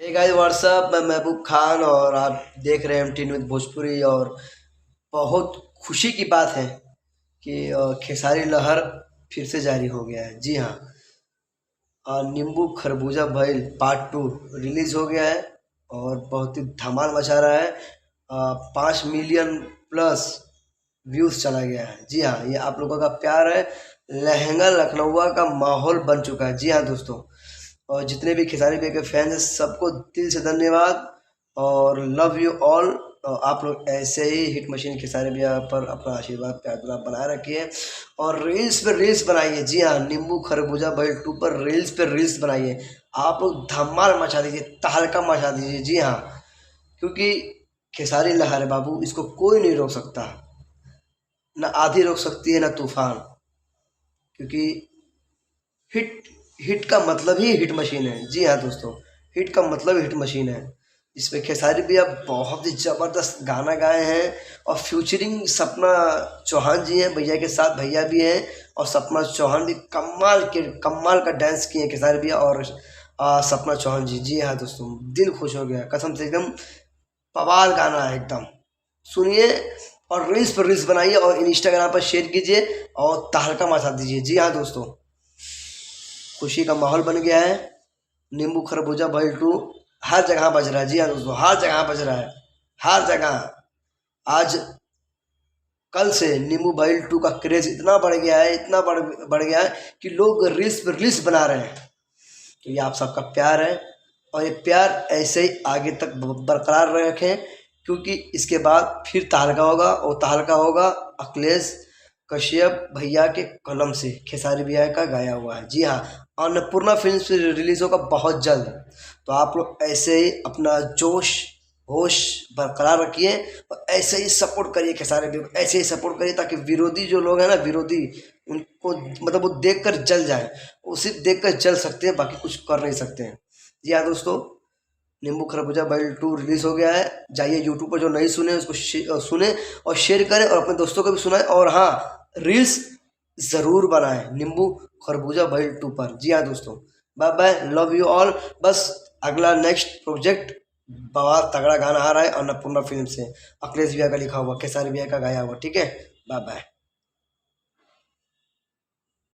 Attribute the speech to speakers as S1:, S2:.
S1: Hey guys what's up, मैं महबूब खान और आप देख रहे हैं एम टी न्यूज़ भोजपुरी। और बहुत खुशी की बात है कि खेसारी लहर फिर से जारी हो गया है। जी हाँ, नींबू खरबूजा भइल पार्ट 2 रिलीज हो गया है और बहुत ही धमाल मचा रहा है। 5 मिलियन प्लस व्यूज चला गया है। जी हाँ, ये आप लोगों का प्यार है। लहंगा लखनऊआ का माहौल बन चुका है। जी हाँ दोस्तों, और जितने भी खेसारी भैया के फैंस हैं सबको दिल से धन्यवाद और लव यू ऑल। आप लोग ऐसे ही हिट मशीन खेसारी भैया पर अपना आशीर्वाद प्यार दुलार बनाए रखिए और रील्स पे रील्स बनाइए। जी हाँ, नींबू खरबूजा भइल 2 पर रील्स पे रील्स बनाइए। आप लोग धमाल मचा दीजिए, तहलका मचा दीजिए। जी हाँ, क्योंकि खेसारी लहर है बाबू, इसको कोई नहीं रोक सकता। ना आधी रोक सकती है ना तूफान, क्योंकि हिट हिट का मतलब ही हिट मशीन है। जी हाँ दोस्तों, हिट का मतलब हिट मशीन है। इसमें खेसारी भैया बहुत ही ज़बरदस्त गाना गाए हैं और फ्यूचरिंग सपना चौहान जी हैं, भैया के साथ भैया भी हैं और सपना चौहान भी कमाल का डांस किए हैं खेसारी भैया और सपना चौहान जी। जी हाँ दोस्तों, दिल खुश हो गया कसम से, एकदम बवाल गाना है एकदम। सुनिए और रील्स पर रील्स बनाइए और इंस्टाग्राम पर शेयर कीजिए और तहलका मचा दीजिए। जी हाँ दोस्तों, खुशी का माहौल बन गया है। नींबू खरबूजा भइल 2 हर जगह बज रहा है। जी हाँ दोस्तों, हर जगह बज रहा है, हर जगह। आज कल से नींबू भइल 2 का क्रेज इतना बढ़ गया है, इतना बढ़ गया है कि लोग रील्स पर रील्स बना रहे हैं। तो ये आप सबका प्यार है और ये प्यार ऐसे ही आगे तक बरकरार रखें, क्योंकि इसके बाद फिर तहलका होगा और तहलका होगा अखिलेश कश्यप भैया के कलम से, खेसारी भैया का गाया हुआ है। जी हाँ, अन्नपूर्णा फिल्म से रिलीज होगा बहुत जल्द। तो आप लोग ऐसे ही अपना जोश होश बरकरार रखिए और ऐसे ही सपोर्ट करिए खेसारी भैया को, ऐसे ही सपोर्ट करिए ताकि विरोधी जो लोग हैं ना, विरोधी, उनको मतलब वो देख कर जल जाए। वो सिर्फ देख कर जल सकते हैं, बाकी कुछ कर नहीं सकते हैं। जी हाँ दोस्तों, नींबू खरबूजा भइल 2 रिलीज हो गया है। जाइए यूट्यूब पर, जो नहीं सुने उसको सुने और शेयर करें और अपने दोस्तों को भी सुनाएं। और हाँ, रील्स ज़रूर बनाएं नींबू खरबूजा भइल 2 पर। जी हाँ दोस्तों, bye bye, love you all. बस अगला नेक्स्ट प्रोजेक्ट बहुत तगड़ा गाना आ रहा है अन्नपूर्णा फिल्म से, अखिलेश भैया का लिखा हुआ, खेसारी भैया का गाया हुआ। ठीक है, बाय बाय।